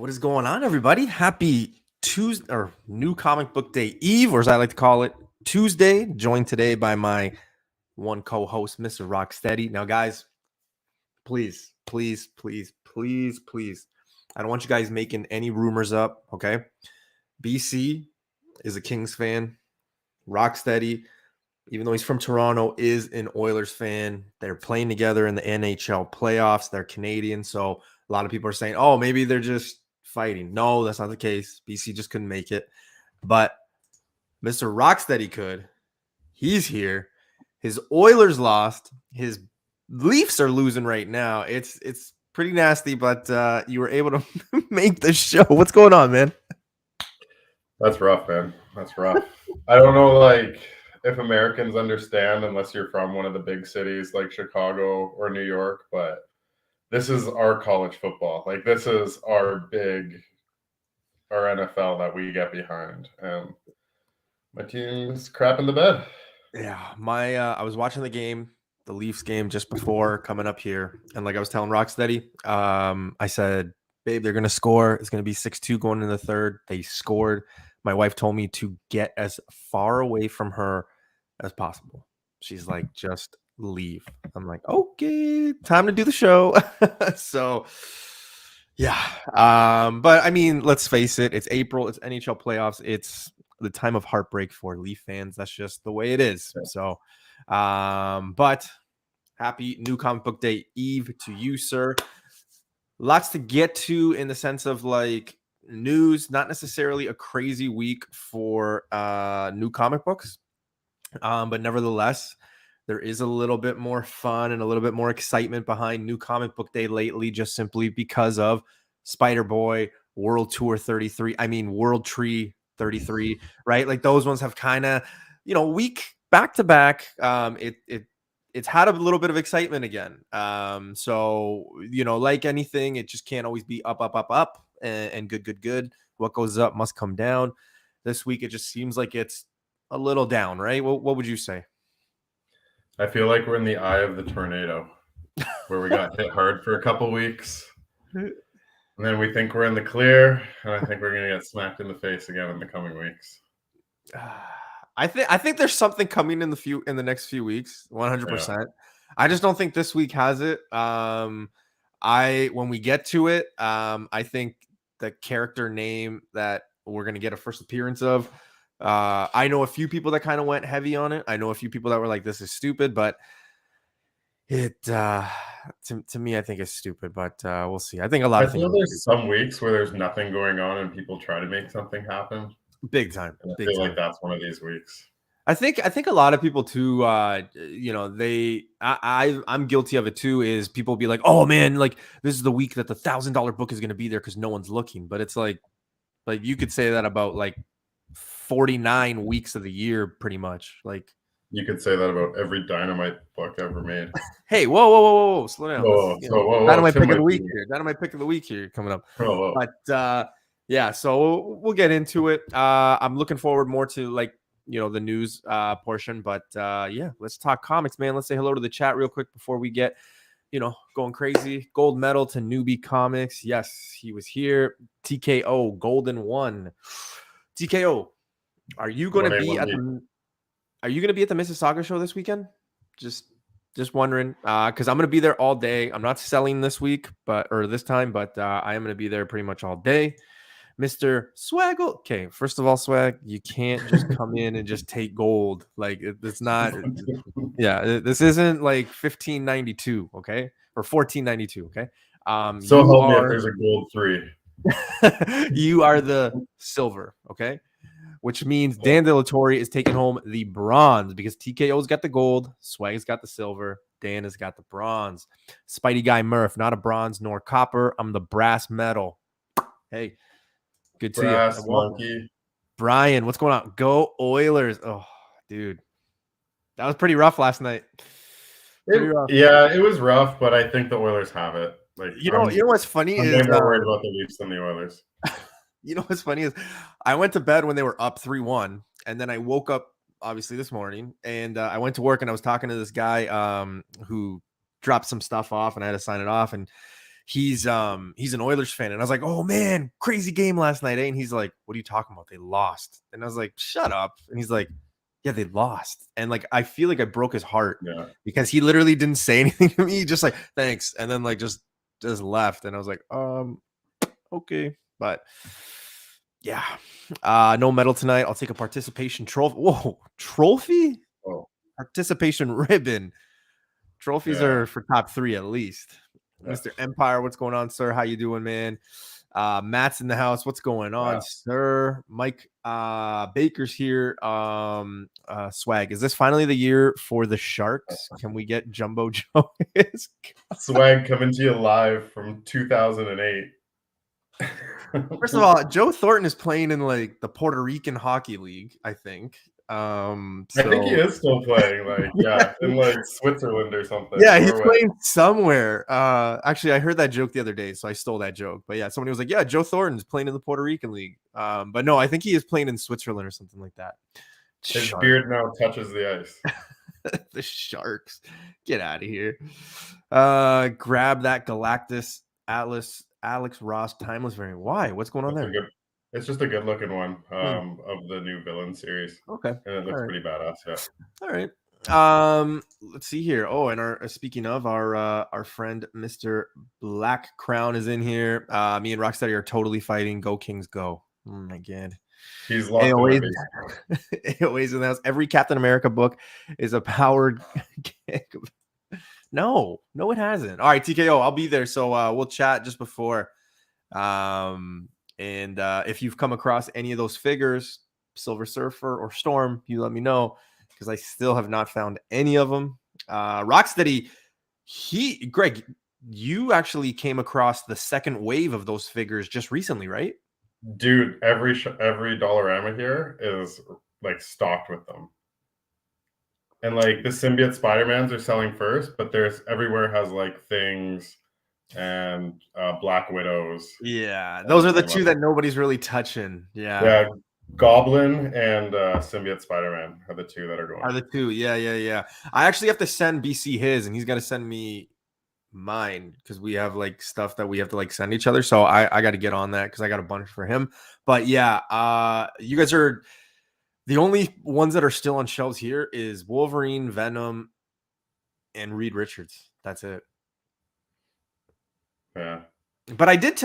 What is going on, everybody? Happy Tuesday or New Comic Book Day Eve, or as I like to call it, Tuesday. Joined today by my one co-host, Mr. Rocksteady. Now, guys, please, please, please, please, please. I don't want you guys making any rumors up, okay? BC is a Kings fan. Rocksteady, even though he's from Toronto, is an Oilers fan. They're playing together in the NHL playoffs. They're Canadian, so a lot of people are saying, oh, maybe they're just fighting. No, that's not the case. BC just couldn't make it. But Mr. Rocksteady could. He's here. His Oilers lost. His Leafs are losing right now. It's pretty nasty, but you were able to make the show. What's going on, man? That's rough, man. That's rough. I don't know, if Americans understand unless you're from one of the big cities like Chicago or New York, but this is our college football. This is our NFL that we get behind. And my team's crap in the bed. Yeah, I was watching the Leafs game just before coming up here, and like I was telling Rocksteady, I said, babe, they're gonna score. It's gonna be 6-2 going in the third. They scored. My wife told me to get as far away from her as possible. She's like, just leave. I'm like, okay, time to do the show. So yeah. But I mean, let's face it, it's April, it's NHL playoffs, it's the time of heartbreak for Leaf fans. That's just the way it is. So but happy New Comic Book Day Eve to you, sir. Lots to get to in the sense of news, not necessarily a crazy week for new comic books, but nevertheless, there is a little bit more fun and a little bit more excitement behind New Comic Book Day lately, just simply because of Spider-Boy, World Tour 33, World Tree 33, right? Those ones have kind of, week back to back. It's had a little bit of excitement again. So, like anything, it just can't always be up, and good. What goes up must come down. This week, it just seems like it's a little down, right? What would you say? I feel like we're in the eye of the tornado where we got hit hard for a couple weeks. And then we think we're in the clear, and I think we're going to get smacked in the face again in the coming weeks. I think there's something coming in the next few weeks, 100%. Yeah. I just don't think this week has it. When we get to it, I think the character name that we're gonna get a first appearance of. I know a few people that kind of went heavy on it. I know a few people that were like, "This is stupid," but it to me, I think it's stupid. But we'll see. I think a lot of things. There's some weeks where there's nothing going on and people try to make something happen. Big time. I feel like that's one of these weeks. I think a lot of people too, I'm guilty of it too, is people be like, oh man, this is the week that the $1,000 book is going to be there because no one's looking. But it's like you could say that about 49 weeks of the year, pretty much. You could say that about every Dynamite book ever made. Hey, whoa, slow down. Whoa, Dynamite pick of the week here. Dynamite pick of the week here coming up. Whoa. But yeah, so we'll get into it. I'm looking forward more to the news portion, but yeah, let's talk comics, man. Let's say hello to the chat real quick before we get going crazy. Gold medal to Newbie Comics. Yes, he was here. TKO Golden 1. TKO, are you going to be at the Mississauga show this weekend? Just wondering, because I'm going to be there all day. I'm not selling this time, but I am going to be there pretty much all day. Mr. Swaggle. Okay, first of all, Swag, you can't just come in and just take gold. It's not. Yeah, this isn't 1592, okay, or 1492, okay. So help me if there's a gold 3. You are the silver, okay, which means Dan De La Torre is taking home the bronze because TKO's got the gold, Swag's got the silver, Dan has got the bronze. Spidey Guy Murph, not a bronze nor copper. I'm the brass medal. Hey. Good to you. Monkey. Brian, what's going on? Go Oilers. Oh, dude. That was pretty rough last night. Yeah, it was rough, but I think the Oilers have it. You know what's funny is I'm more worried about the Leafs than the Oilers. You know what's funny is I went to bed when they were up 3-1, and then I woke up obviously this morning, and I went to work, and I was talking to this guy who dropped some stuff off, and I had to sign it off, and he's an Oilers fan, and I was like, oh man, crazy game last night, eh? And he's like, what are you talking about? They lost. And I was like, shut up. And he's like, yeah, they lost. And like, I feel like I broke his heart because he literally didn't say anything to me, just like, thanks, and then like just left. And I was like, okay. But yeah, no medal tonight. I'll take a participation trophy. Whoa, trophy? Oh, participation ribbon. Trophies are for top 3 at least. Mr. Empire, what's going on, sir? How you doing, man? Matt's in the house. What's going on, sir? Mike Baker's here. Swag, is this finally the year for the Sharks? Can we get Jumbo Joe? Swag coming to you live from 2008. First of all, Joe Thornton is playing in like the Puerto Rican Hockey League, I think. I think he is still playing, like, in like Switzerland or something. Yeah, he's playing somewhere. Actually, I heard that joke the other day, so I stole that joke. But yeah, somebody was like, yeah, Joe Thornton's playing in the Puerto Rican League. But no, I think he is playing in Switzerland or something like that. His beard now touches the ice. The Sharks. Get out of here. Grab that Galactus Atlas Alex Ross Timeless variant. Why? What's going on there? It's just a good looking one of the new villain series. Okay. And it looks pretty badass. Yeah. All right. Let's see here. Oh, and speaking of our friend Mr. Blakk Crown is in here. Me and Rocksteady are totally fighting. Go Kings, go! Oh my god. He's lost. AOA's in the house. Every Captain America book is a powered. No, it hasn't. All right, TKO. I'll be there. So we'll chat just before. And if you've come across any of those figures, Silver Surfer or Storm, you let me know because I still have not found any of them. Rocksteady, Greg, you actually came across the second wave of those figures just recently, right? Dude, every Dollarama here is like stocked with them. And like the symbiote Spider-Mans are selling first, but everywhere has like things and Black Widows. Yeah, those are the two that nobody's really touching. Yeah, Goblin and symbiote Spider-Man are the two that are going. Are the two? Yeah. I actually have to send BC his, and he's got to send me mine because we have like stuff that we have to like send each other. So I got to get on that because I got a bunch for him. But yeah, you guys are the only ones that are still on shelves here is Wolverine, Venom, and Reed Richards. That's it. Yeah. But I did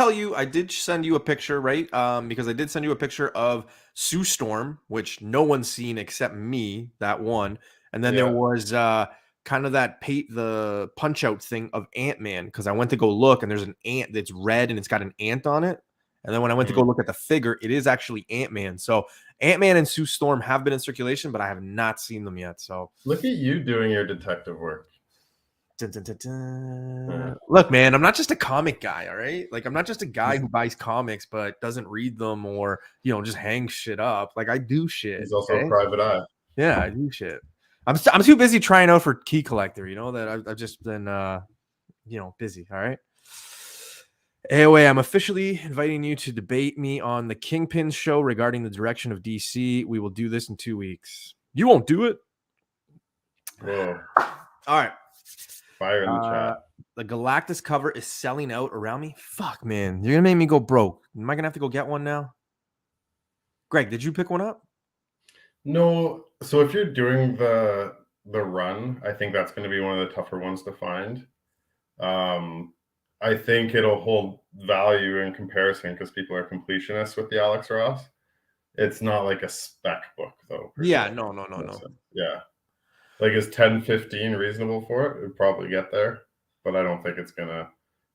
send you a picture, right? Because I did send you a picture of Sue Storm, which no one's seen except me, that one. And then there was kind of the punch out thing of Ant-Man, because I went to go look and there's an ant that's red and it's got an ant on it. And then when I went to go look at the figure, it is actually Ant-Man. So Ant-Man and Sue Storm have been in circulation, but I have not seen them yet. So look at you doing your detective work. Dun, dun, dun, dun. Look, man, I'm not just a comic guy, all right? Like, I'm not just a guy who buys comics but doesn't read them or, just hangs shit up. Like, I do shit. He's also a private eye. Yeah, I do shit. I'm too busy trying out for Key Collector, that I've just been, busy, all right? Anyway, I'm officially inviting you to debate me on the Kingpin show regarding the direction of DC. We will do this in 2 weeks. You won't do it? Whoa. All right. Fire in the chat. The Galactus cover is selling out around me. Fuck, man. You're going to make me go broke. Am I going to have to go get one now? Greg, did you pick one up? No. So if you're doing the run, I think that's going to be one of the tougher ones to find. I think it'll hold value in comparison because people are completionists with the Alex Ross. It's not like a spec book, though. Yeah, no. Yeah. Like, is 10-15 reasonable for it? It'd probably get there, but I don't think it's gonna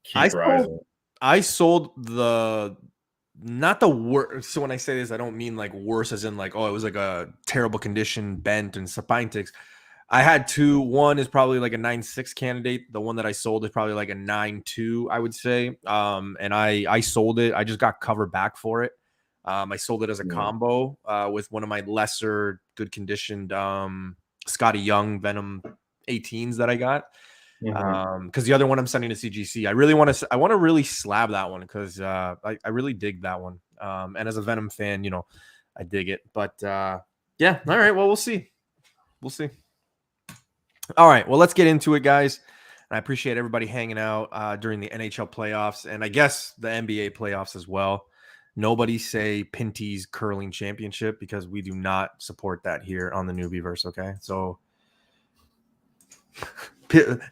keep rising. I sold not the worst. So when I say this, I don't mean like worse as in like, oh, it was like a terrible condition, bent and spine ticks. I had two. One is probably like a 9.6 candidate. The one that I sold is probably like a 9.2, I would say. And I sold it. I just got cover back for it. I sold it as a combo with one of my lesser good conditioned Scotty Young Venom 18s that I got. Because the other one I'm sending to CGC. I want to really slab that one because I really dig that one. And as a Venom fan, I dig it. But yeah, all right. Well, we'll see. All right. Well, let's get into it, guys. I appreciate everybody hanging out during the NHL playoffs and I guess the NBA playoffs as well. Nobody say Pinty's curling championship because we do not support that here on the Newbieverse. Okay, so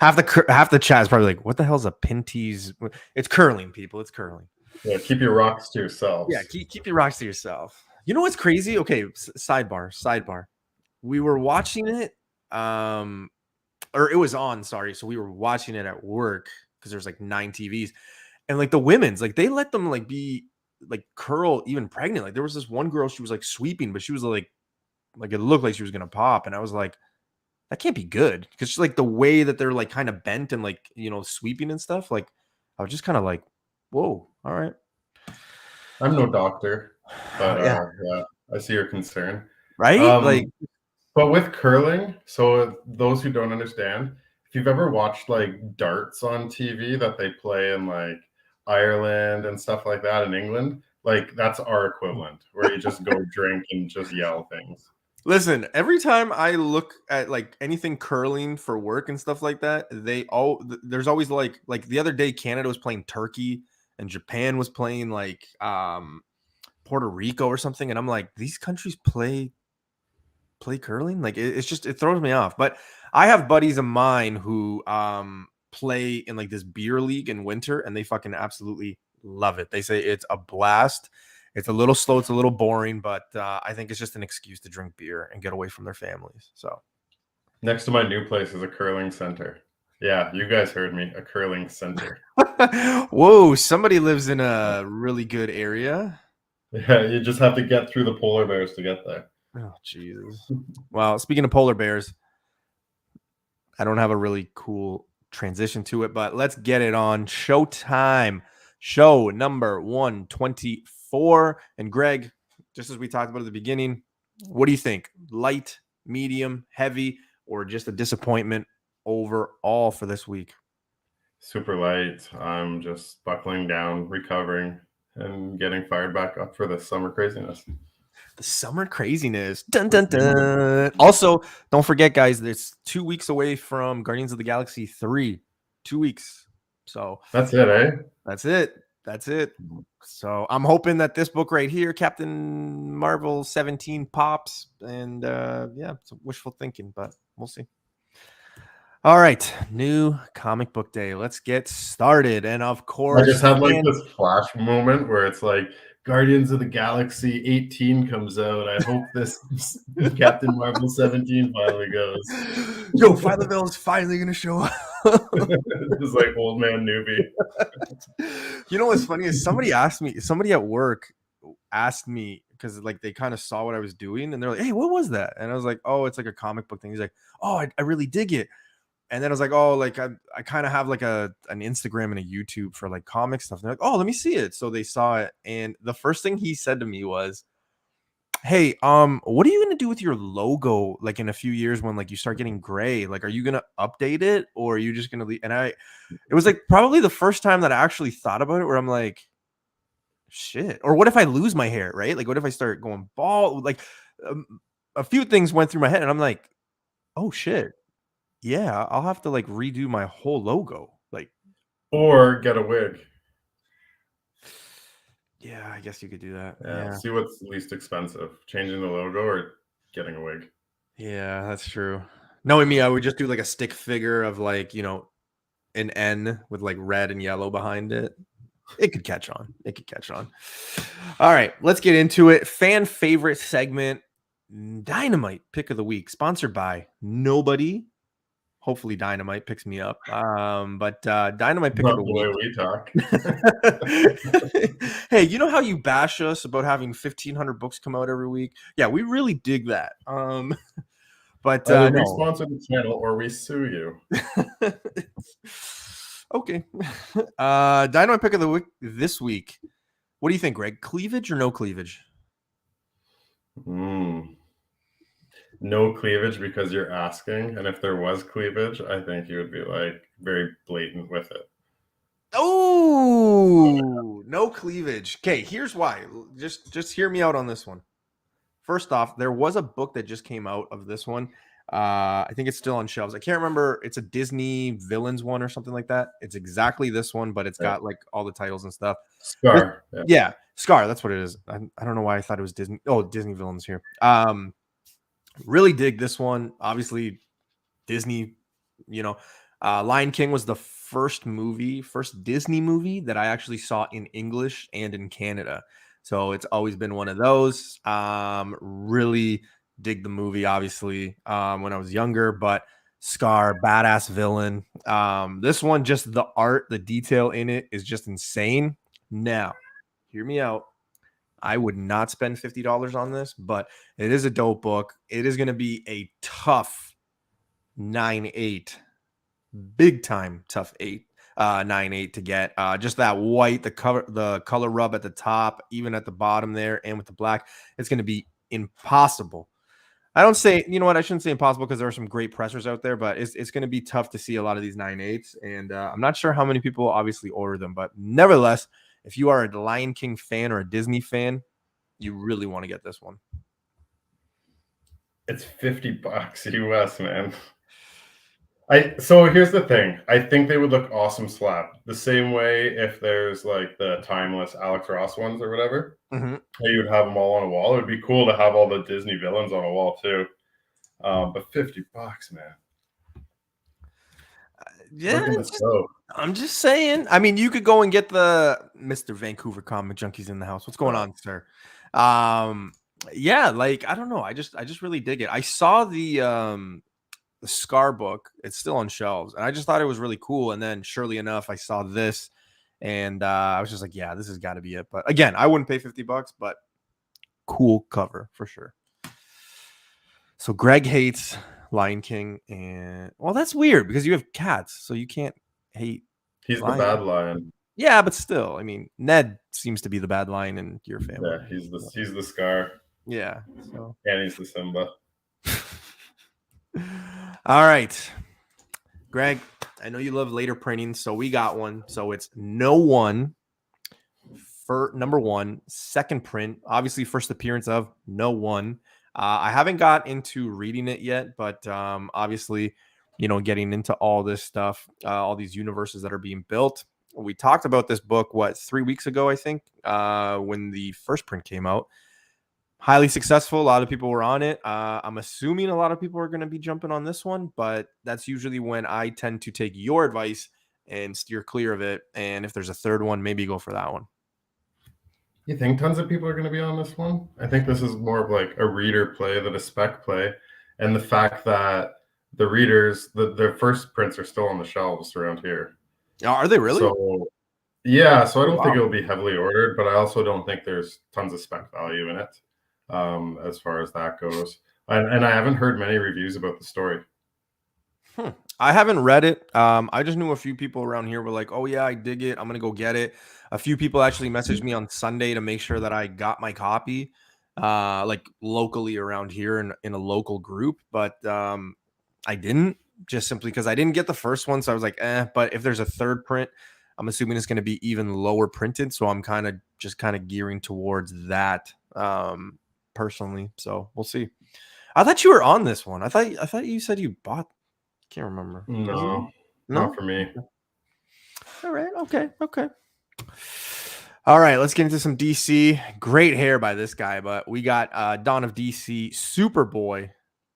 half the chat is probably like, "What the hell's a Pinty's?" It's curling, people. It's curling. Yeah, keep your rocks to yourselves. Yeah, keep your rocks to yourself. You know what's crazy? Okay, sidebar. We were watching it, or it was on. Sorry, so we were watching it at work because there's like 9 TVs, and like the women's, like they let them like be like curl even pregnant. Like there was this one girl, she was like sweeping, but she was like it looked like she was gonna pop, and I was like, that can't be good because like the way that they're like kind of bent and like sweeping and stuff. Like I was just kind of like, whoa, all right. I'm no doctor, but Yeah. yeah, I see your concern. Right? But with curling, so those who don't understand, if you've ever watched like darts on TV that they play in like Ireland and stuff like that in England, like that's our equivalent, where you just go drink and just yell things. Listen, every time I look at like anything curling for work and stuff like that, there's always like the other day Canada was playing Turkey and Japan was playing like Puerto Rico or something, and I'm like, these countries play curling? Like it throws me off. But I have buddies of mine who play in like this beer league in winter and they fucking absolutely love it. They say it's a blast. It's a little slow, it's a little boring, but I think it's just an excuse to drink beer and get away from their families. So next to my new place is a curling center. Yeah, you guys heard me, a curling center. Whoa, somebody lives in a really good area. Yeah, you just have to get through the polar bears to get there. Oh, Jesus. Well, speaking of polar bears, I don't have a really cool transition to it, but let's get it on. Showtime. Show number 124. And Greg, just as we talked about at the beginning, what do you think? Light, medium, heavy, or just a disappointment overall for this week? Super light. I'm just buckling down, recovering, and getting fired back up for the summer craziness. The summer craziness. Dun, dun, dun. Also, don't forget, guys, it's 2 weeks away from Guardians of the Galaxy 3. 2 weeks. So that's it, eh? That's it. So I'm hoping that this book right here, Captain Marvel 17, pops. And yeah, it's wishful thinking, but we'll see. All right, new comic book day. Let's get started. And of course, I just had like this flash moment where it's like Guardians of the Galaxy 18 comes out. I hope this Captain Marvel 17 finally goes. Yo, Philo is finally gonna show up. It's like old man newbie. You know what's funny is somebody at work asked me because like they kind of saw what I was doing and they're like, hey, what was that? And I was like, oh, it's like a comic book thing. He's like, oh, I really dig it. And then I was like, oh, like I kind of have like an Instagram and a YouTube for like comic stuff. And they're like, oh, let me see it. So they saw it. And the first thing he said to me was, hey, what are you going to do with your logo? Like in a few years when like you start getting gray, like, are you going to update it or are you just going to leave? And it was like probably the first time that I actually thought about it where I'm like, shit. Or what if I lose my hair, right? Like, what if I start going bald? Like a few things went through my head and I'm like, oh shit. Yeah, I'll have to like redo my whole logo, like, or get a wig. Yeah, I guess you could do that. Yeah. See what's least expensive, changing the logo or getting a wig. Yeah, that's true. Knowing me, I would just do like a stick figure of like, an N with like red and yellow behind it. It could catch on. All right, let's get into it. Fan favorite segment, Dynamite Pick of the Week, sponsored by nobody. Hopefully Dynamite picks me up. But Dynamite Pick of the Week. The way we talk. Hey, you know how you bash us about having 1,500 books come out every week? Yeah, we really dig that. But we sponsor the channel or we sue you. Okay. Dynamite Pick of the Week this week. What do you think, Greg? Cleavage or no cleavage? No cleavage because you're asking, and if there was cleavage, I think you would be like very blatant with it. Oh, no cleavage. Okay, here's why. Just hear me out on this one. First off, there was a book that just came out of this one. I think it's still on shelves. I can't remember. It's a Disney Villains one or something like that. It's exactly this one, but it's got like all the titles and stuff. Scar. Yeah, Scar. That's what it is. I don't know why I thought it was Disney. Oh, Disney Villains here. Really dig this one. Obviously, Disney. You know, Lion King was the first Disney movie that I actually saw in English and in Canada. So it's always been one of those. Really dig the movie, obviously, when I was younger, but Scar, badass villain. This one, just the art, the detail in it is just insane. Now, hear me out. I would not spend $50 on this, but it is a dope book. It is going to be a tough 9.8, big time tough 9.8 to get. Just that white, the color rub at the top, even at the bottom there, and with the black, it's going to be impossible. I don't say, you know what, I shouldn't say impossible because there are some great pressers out there, but it's going to be tough to see a lot of these 9.8s, and I'm not sure how many people obviously order them, but nevertheless, if you are a Lion King fan or a Disney fan, you really want to get this one. It's $50 US, man. So here's the thing. I think they would look awesome slap. The same way if there's like the timeless Alex Ross ones or whatever, you would have them all on a wall. It would be cool to have all the Disney villains on a wall too. But $50, man. Yeah, I'm just saying. I mean, you could go and get the Mr. Vancouver Comic Junkies in the house. What's going on, sir? Yeah, like I don't know. I just really dig it. I saw the Scar book. It's still on shelves, and I just thought it was really cool. And then, surely enough, I saw this, and I was just like, yeah, this has got to be it. But again, I wouldn't pay $50, but cool cover for sure. So Greg hates Lion King, and well, that's weird because you have cats, so you can't hate. He's the bad lion. Yeah, but still, I mean, Ned seems to be the bad lion in your family. Yeah, he's the Scar. Yeah, so. And he's the Simba. All right, Greg, I know you love later printing, so we got one. So it's No One for number 1, second print, obviously first appearance of No One. I haven't got into reading it yet, but obviously, you know, getting into all this stuff, all these universes that are being built. We talked about this book, 3 weeks ago, I think, when the first print came out. Highly successful. A lot of people were on it. I'm assuming a lot of people are going to be jumping on this one, but that's usually when I tend to take your advice and steer clear of it. And if there's a third one, maybe go for that one. You think tons of people are going to be on this one? I think this is more of like a reader play than a spec play. And the fact that the readers, their first prints are still on the shelves around here. Are they really? So, yeah. So I don't think it'll be heavily ordered, but I also don't think there's tons of spec value in it. As far as that goes. And I haven't heard many reviews about the story. I haven't read it. I just knew a few people around here were like, oh yeah, I dig it. I'm going to go get it. A few people actually messaged me on Sunday to make sure that I got my copy, like locally around here in a local group. But I didn't, just simply because I didn't get the first one. So I was like, but if there's a third print, I'm assuming it's going to be even lower printed. So I'm kind of gearing towards that. Personally, so we'll see. I thought you were on this one. I thought you said you bought. Can't remember. No, not for me. All right. Okay. All right. Let's get into some DC. Great hair by this guy, but we got Dawn of DC, Superboy,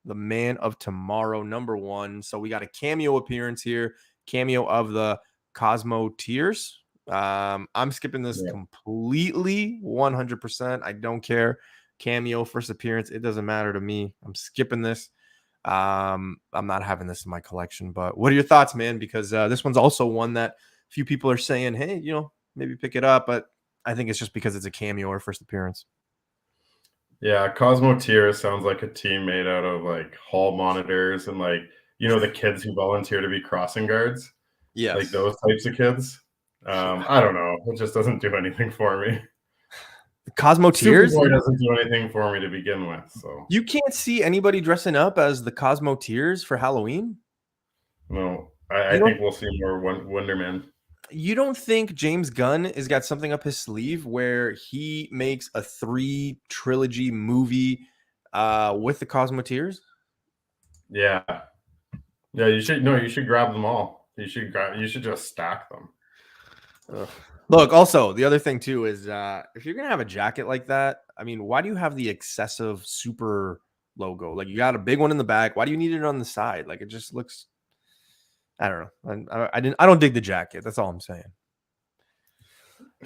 the Man of Tomorrow, number 1. So we got a cameo appearance here. Cameo of the Cosmo Tears. I'm skipping this completely, 100%. I don't care. Cameo, first appearance, it doesn't matter to me. I'm skipping this. I'm not having this in my collection, but what are your thoughts, man? Because this one's also one that a few people are saying, hey, you know, maybe pick it up, but I think it's just because it's a cameo or first appearance. Yeah, Cosmo Tears sounds like a team made out of like hall monitors and like, you know, the kids who volunteer to be crossing guards. Yeah, like those types of kids. I don't know. It just doesn't do anything for me. Cosmo Tears Superboy doesn't do anything for me to begin with. So you can't see anybody dressing up as the Cosmo Tears for Halloween. No, I think we'll see more Wonder Man. You don't think James Gunn has got something up his sleeve where he makes a 3 trilogy movie with the Cosmo Tears? Yeah. Yeah, you should grab them all. You should just stack them. Ugh. Look, also the other thing too is if you're gonna have a jacket like that, I mean, why do you have the excessive super logo? Like you got a big one in the back. Why do you need it on the side? Like it just looks. I don't know. I don't dig the jacket. That's all I'm saying.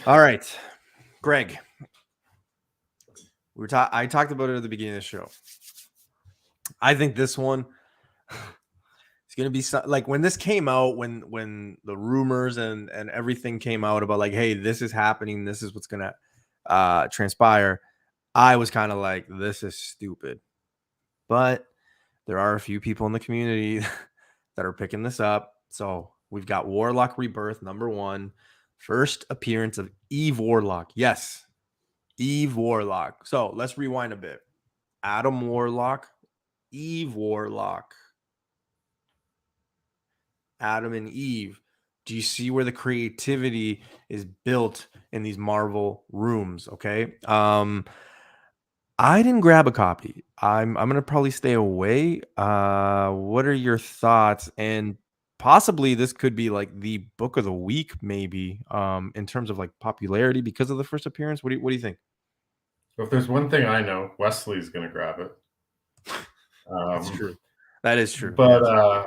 All right, Greg. I talked about it at the beginning of the show. I think this one it's gonna be like when this came out, when the rumors and everything came out about like, hey, this is happening, this is what's gonna transpire. I was kind of like, this is stupid, but there are a few people in the community that are picking this up. So we've got Warlock Rebirth #1, first appearance of Eve Warlock. Yes, Eve Warlock. So let's rewind a bit. Adam Warlock, Eve Warlock, Adam and Eve. Do you see where the creativity is built in these Marvel rooms? Okay. I didn't grab a copy. I'm gonna probably stay away. What are your thoughts? And possibly this could be like the book of the week, maybe, in terms of like popularity because of the first appearance. What do you think? So if there's one thing I know, Wesley's gonna grab it. That's true. That is true. But Yes.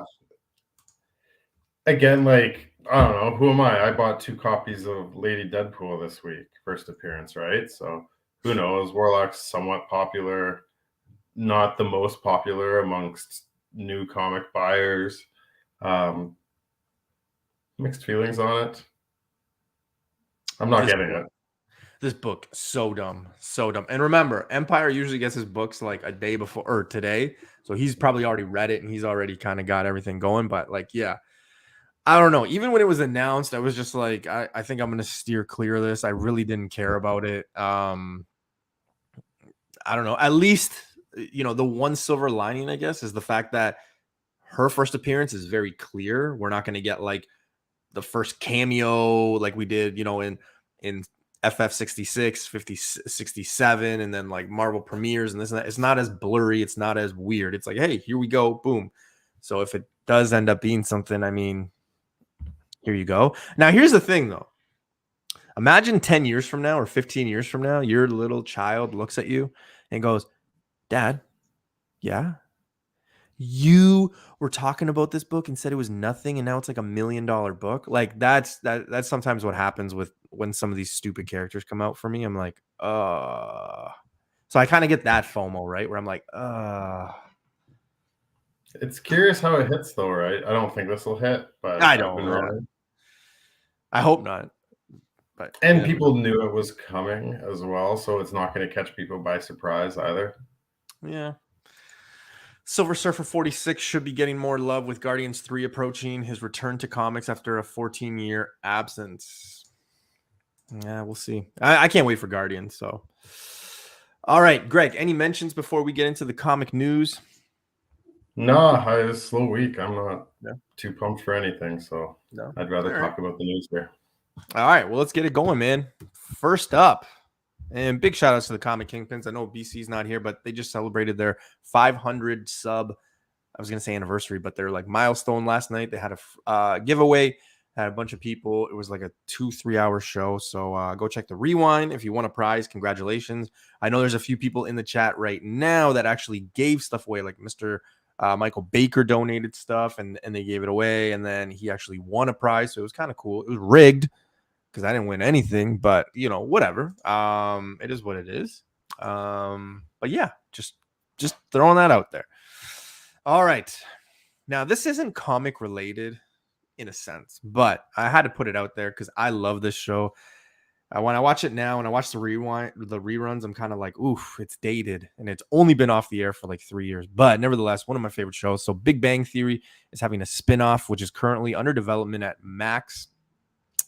Again, like I don't know, who am I? I bought 2 copies of Lady Deadpool this week, first appearance, right? So who knows? Warlock's somewhat popular, not the most popular amongst new comic buyers. Mixed feelings on it. I'm not getting it. This book, so dumb, so dumb. And remember, Empire usually gets his books like a day before or today, so he's probably already read it and he's already kind of got everything going. But like, yeah, I don't know. Even when it was announced, I was just like, I think I'm gonna steer clear of this. I really didn't care about it. I don't know. At least the one silver lining, I guess, is the fact that her first appearance is very clear. We're not gonna get like the first cameo like we did, in FF 66, 50, 67, and then like Marvel premieres and this and that. It's not as blurry, it's not as weird. It's like, hey, here we go, boom. So if it does end up being something, I mean, here you go. Now, here's the thing though. Imagine 10 years from now or 15 years from now, your little child looks at you and goes, Dad, yeah, you were talking about this book and said it was nothing and now it's like $1 million book. Like that's sometimes what happens with when some of these stupid characters come out for me. I'm like, so I kind of get that FOMO, right? Where I'm like, It's curious how it hits though, right? I don't think this will hit, but I I've been don't. wrong. I hope not. But And people knew it was coming as well, so it's not going to catch people by surprise either. Yeah. Silver Surfer 46 should be getting more love with Guardians 3 approaching his return to comics after a 14-year absence. Yeah, we'll see. I can't wait for Guardians. So, all right, Greg, any mentions before we get into the comic news? No, it's a slow week. I'm not too pumped for anything, so I'd rather talk about the news here. All right, well, let's get it going, man. First up, and big shout outs to the Comic Kingpins. I know BC's not here, but they just celebrated their 500 sub. I was going to say anniversary, but they're like milestone last night. They had a giveaway, had a bunch of people. It was like a 2-3 hour show. So go check the rewind. If you won a prize, congratulations. I know there's a few people in the chat right now that actually gave stuff away, like Mr. Michael Baker donated stuff and they gave it away. And then he actually won a prize. So it was kind of cool. It was rigged because I didn't win anything, but whatever. It is what it is. But yeah, just throwing that out there. All right. Now, this isn't comic related in a sense, but I had to put it out there because I love this show. When I watch it now and I watch the reruns, I'm kind of like, oof, it's dated. And it's only been off the air for like 3 years. But nevertheless, one of my favorite shows. So Big Bang Theory is having a spinoff, which is currently under development at Max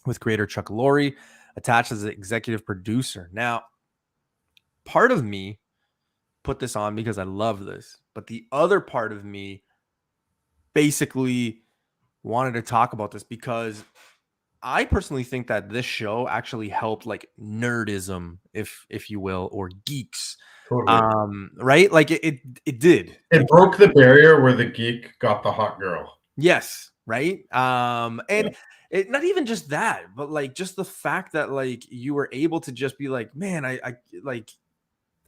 with creator Chuck Lorre attached as the executive producer. Now, part of me put this on because I love this, but the other part of me basically wanted to talk about this because I personally think that this show actually helped like nerdism, if you will, or geeks. Totally. Right? Like it did. It broke the barrier where the geek got the hot girl. Yes, right? Yeah. And it not even just that, but like just the fact that like you were able to just be like, man, I like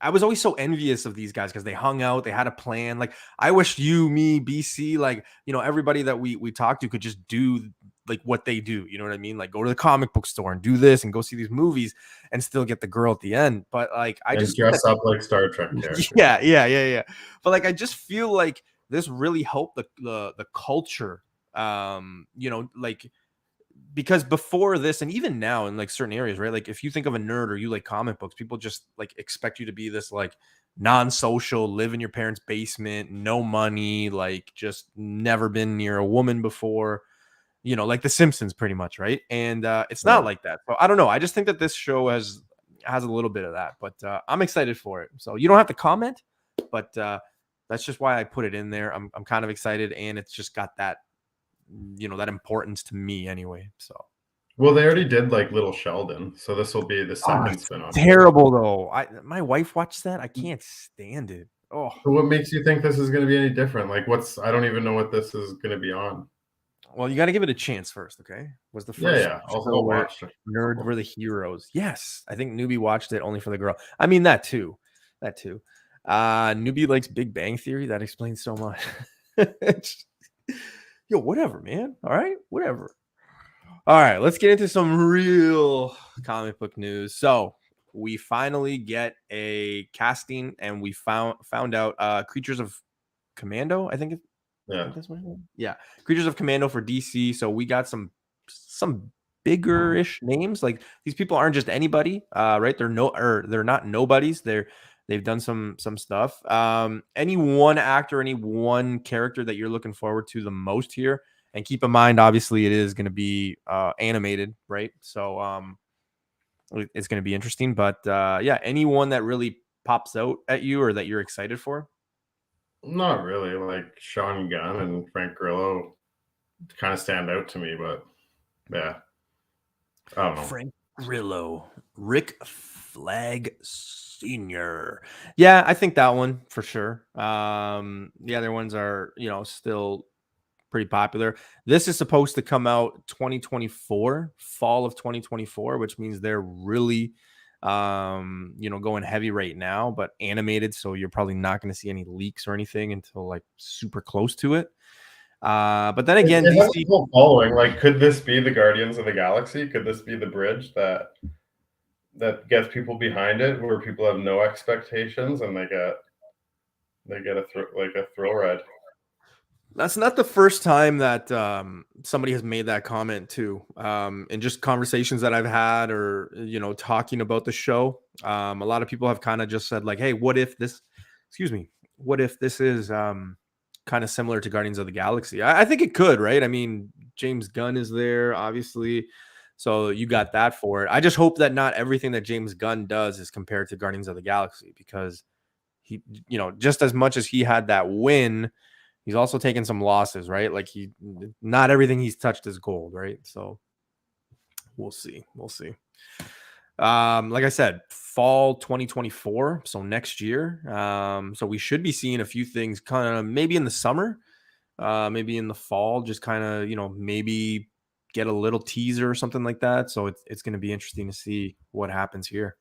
I was always so envious of these guys because they hung out, they had a plan. Like I wish you, me, BC, like everybody that we talked to could just do like what they do. You know what I mean? Like go to the comic book store and do this and go see these movies and still get the girl at the end. But like I And just feel dress that up like Star Trek characters. yeah. But like I just feel like this really helped the culture. Like because before this and even now in like certain areas, right? Like if you think of a nerd or you like comic books, people just like expect you to be this like non-social, live in your parents' basement, no money, like just never been near a woman before, like The Simpsons pretty much, right? And it's not Yeah. like that. So I don't know. I just think that this show has a little bit of that, but I'm excited for it. So you don't have to comment, but that's just why I put it in there. I'm kind of excited, and it's just got that that importance to me anyway. So Well, they already did like Little Sheldon, so this will be the second it's spin-off. terrible though. My wife watched that. I can't stand it. Oh, So what makes you think this is going to be any different? Like, I don't even know what this is going to be on. well, you got to give it a chance first, okay? Was the Yeah, first yeah. show I'll where watch it. nerds were the heroes. Yes, I think Newbie watched it only for the girl. I mean that too. Newbie likes Big Bang Theory. That explains so much. Yo, whatever, man. All right, whatever. All right, let's get into some real comic book news. So we finally get a casting, and we found out Creatures of Commando. I think that's what it is. Yeah, Creatures of Commando for DC. So we got some bigger-ish names. Like these people aren't just anybody, right? They're not nobodies. They've done some stuff. Any one actor, any one character that you're looking forward to the most here? And keep in mind, obviously, it is going to be animated, right? So it's going to be interesting. But yeah, anyone that really pops out at you or that you're excited for? Not really. Like Sean Gunn and Frank Grillo kind of stand out to me, but yeah, I don't know. Frank Grillo, Rick Flag Sr. Yeah, I think that one for sure. The other ones are, still pretty popular. This is supposed to come out 2024, fall of 2024, which means they're really going heavy right now, but animated, so you're probably not going to see any leaks or anything until like super close to it. But then again, It has DC a whole following. Like, could this be the Guardians of the Galaxy? Could this be the bridge that gets people behind it, where people have no expectations and they get a thrill ride? That's not the first time that somebody has made that comment too. In just conversations that I've had, or talking about the show, a lot of people have kind of just said like, "Hey, what if this? Excuse me, what if this is kind of similar to Guardians of the Galaxy?" I think it could, right? I mean, James Gunn is there, obviously, so you got that for it. I just hope that not everything that James Gunn does is compared to Guardians of the Galaxy, because he, just as much as he had that win, he's also taken some losses, right? Like not everything he's touched is gold, right? So we'll see. Like I said, fall 2024, so next year. So we should be seeing a few things kind of maybe in the summer, maybe in the fall, just kind of, maybe get a little teaser or something like that. So it's going to be interesting to see what happens here.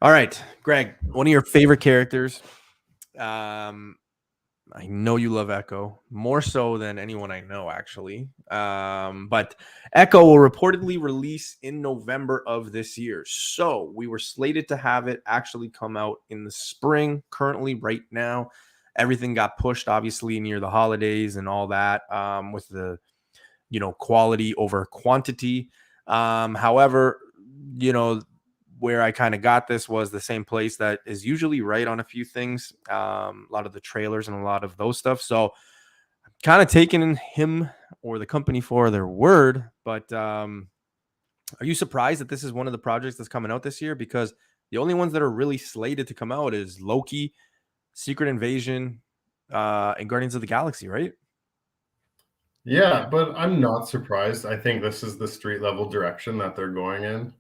All right, Greg, one of your favorite characters. I know you love Echo more so than anyone I know, actually. But Echo will reportedly release in November of this year. So we were slated to have it actually come out in the spring. Currently, right now, everything got pushed, obviously, near the holidays and all that, with the, quality over quantity. However, where I kind of got this was the same place that is usually right on a few things, a lot of the trailers and a lot of those stuff. So I'm kind of taking him or the company for their word. But are you surprised that this is one of the projects that's coming out this year? Because the only ones that are really slated to come out is Loki, Secret Invasion, and Guardians of the Galaxy, right? Yeah, but I'm not surprised. I think this is the street level direction that they're going in.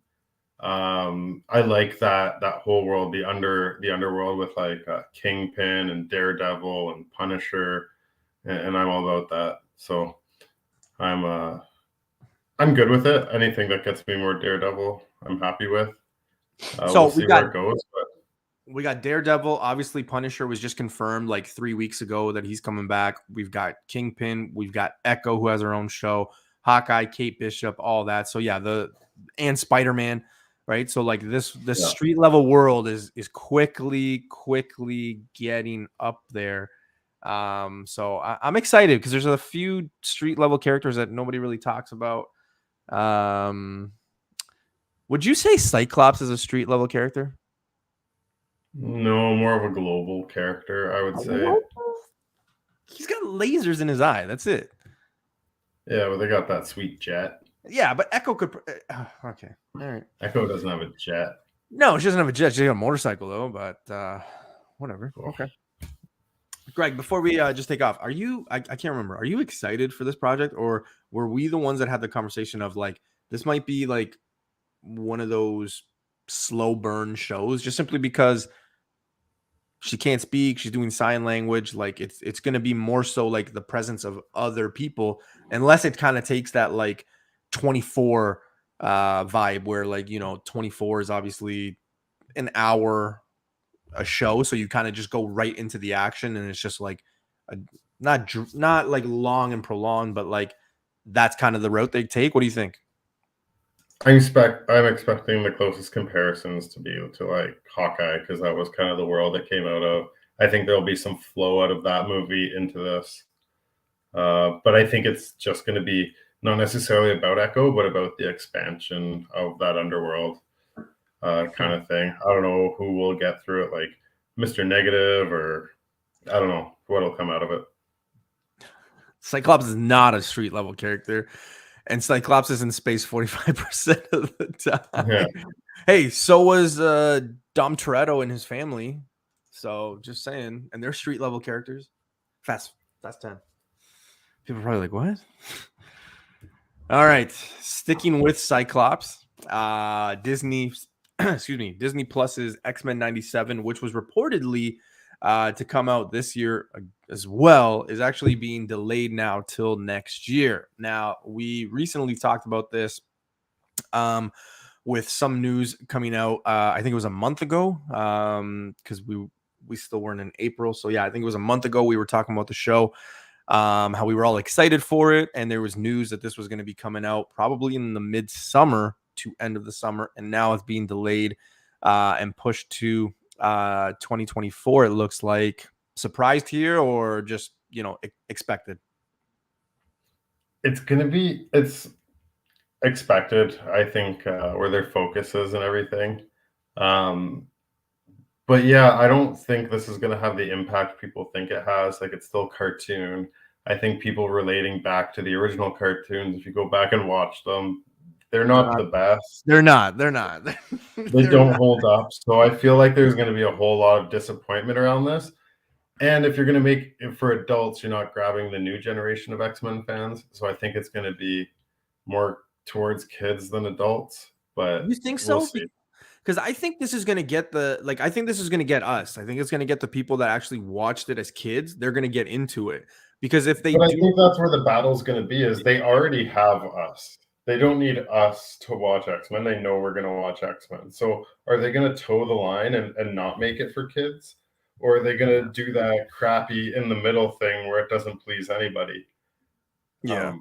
I like that whole world, the underworld with like Kingpin and Daredevil and Punisher, and I'm all about that. So I'm good with it. Anything that gets me more Daredevil, I'm happy with. So We'll see where it goes. But we got Daredevil. Obviously, Punisher was just confirmed like 3 weeks ago that he's coming back. We've got Kingpin. We've got Echo, who has her own show. Hawkeye, Kate Bishop, all that. So yeah, and Spider-Man, right? So like this street level world is quickly getting up there. So I'm excited because there's a few street level characters that nobody really talks about. Would you say Cyclops is a street level character? no, more of a global character, I would say. He's got lasers in his eye. That's it. Yeah, but they got that sweet jet. Yeah, but Echo could. Okay, all right. Echo doesn't have a jet. No, she doesn't have a jet. She has a motorcycle though. But whatever. Cool. Okay. Greg, before we just take off, are you? I can't remember. Are you excited for this project, or were we the ones that had the conversation of like this might be like one of those slow burn shows, just simply because she can't speak, she's doing sign language, like it's going to be more so like the presence of other people, unless it kind of takes that like 24 vibe where like 24 is obviously an hour a show, so you kind of just go right into the action and it's just like not like long and prolonged, but like that's kind of the route they take. What do you think? I'm expecting the closest comparisons to be to like Hawkeye, because that was kind of the world it came out of. I think there'll be some flow out of that movie into this. But I think it's just going to be not necessarily about Echo, but about the expansion of that underworld kind of thing. I don't know who will get through it, like Mr. Negative, or I don't know what'll come out of it. Cyclops is not a street level character. And Cyclops is in space 45% of the time. Yeah. Hey, so was Dom Toretto and his family. So just saying. And they're street level characters. Fast 10. People are probably like, what? All right. Sticking with Cyclops. Disney Plus's X-Men 97, which was reportedly to come out this year as well, is actually being delayed now till next year. Now, we recently talked about this with some news coming out. I think it was a month ago, because we still weren't in April. So yeah, I think it was a month ago we were talking about the show, how we were all excited for it, and there was news that this was going to be coming out probably in the midsummer to end of the summer, and now it's being delayed and pushed to 2024. It looks like. Surprised here, or just expected? It's expected, I think, where their focus is and everything. But yeah, I don't think this is going to have the impact people think it has. Like, it's still cartoon. I think people relating back to the original cartoons, if you go back and watch them, they're not the best. They're not. They don't hold up. So I feel like there's going to be a whole lot of disappointment around this. And if you're going to make it for adults, you're not grabbing the new generation of X-Men fans. So I think it's going to be more towards kids than adults. But you think so? Because I think this is going to get I think this is going to get us. I think it's going to get the people that actually watched it as kids. They're going to get into it. Because if they I think that's where the battle's going to be, is they already have us. They don't need us to watch X-Men. They know we're going to watch X-Men. So are they going to toe the line and not make it for kids? Or are they going to do that crappy in the middle thing where it doesn't please anybody? Yeah.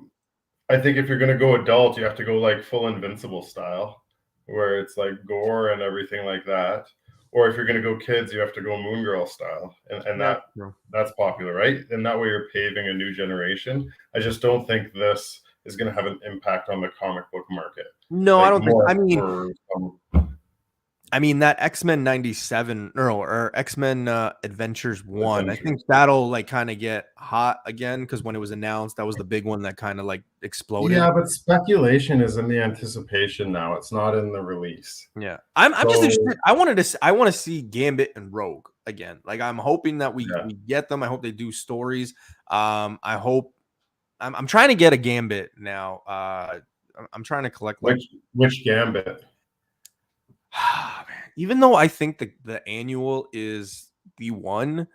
I think if you're going to go adult, you have to go like full Invincible style, where it's like gore and everything like that. Or if you're going to go kids, you have to go Moon Girl style. And that's popular, right? And that way you're paving a new generation. I just don't think this is going to have an impact on the comic book market. No, I don't think. I mean, that X-Men 97 or X-Men Adventures 1, I think that'll like kind of get hot again, because when it was announced, that was the big one that kind of like exploded. Yeah, but speculation is in the anticipation now. It's not in the release. Yeah. I'm just interested. I want to see Gambit and Rogue again. Like, I'm hoping that we get them. I hope they do stories. I'm trying to get a Gambit now. I'm trying to collect which Gambit? Man, even though I think the annual is the one,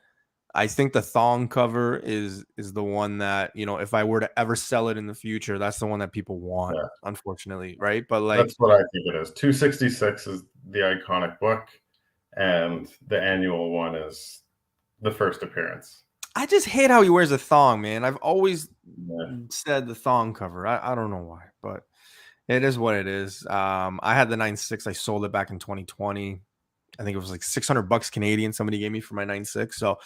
I think the thong cover is the one that, you know, if I were to ever sell it in the future, that's the one that people want, Yeah, unfortunately, right? But like, that's what I think it is. 266 is the iconic book, and the annual one is the first appearance. I just hate how he wears a thong, man. I've always Yeah. said the thong cover. I don't know why, but it is what it is. I had the 9.6. I sold it back in 2020. I think it was like $600 Canadian. Somebody gave me for my 9.6. So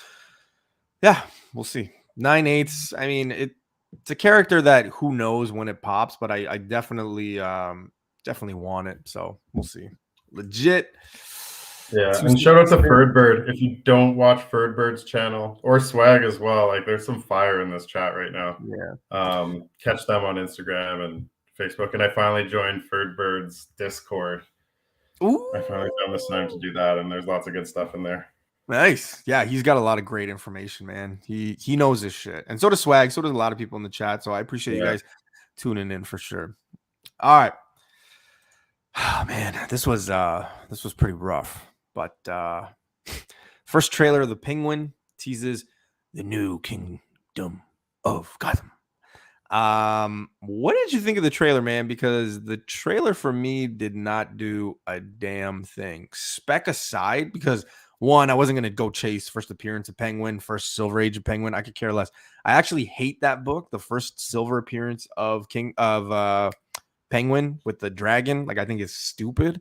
yeah, we'll see. 9.8. I mean, it's a character that who knows when it pops, but I definitely definitely want it. So we'll see. Legit. Yeah, and shout out to 266. Birdbird. If you don't watch Birdbird's channel or Swag as well, like there's some fire in this chat right now. Yeah. Catch them on Instagram and Facebook. And I finally joined Birdbird's Discord. Ooh. I finally found this time to do that, and there's lots of good stuff in there. Nice. Yeah, he's got a lot of great information, man. He knows his shit. And so does Swag. So does a lot of people in the chat. So I appreciate you Yeah. guys tuning in for sure. All right. Oh, man, this was pretty rough. But first trailer of the Penguin teases the new kingdom of Gotham. What did you think of the trailer, man? Because the trailer for me did not do a damn thing. Spec aside, because one, I wasn't gonna go chase first appearance of Penguin, first Silver Age of Penguin. I could care less. I actually hate that book, the first silver appearance of Penguin with the dragon. Like, I think it's stupid.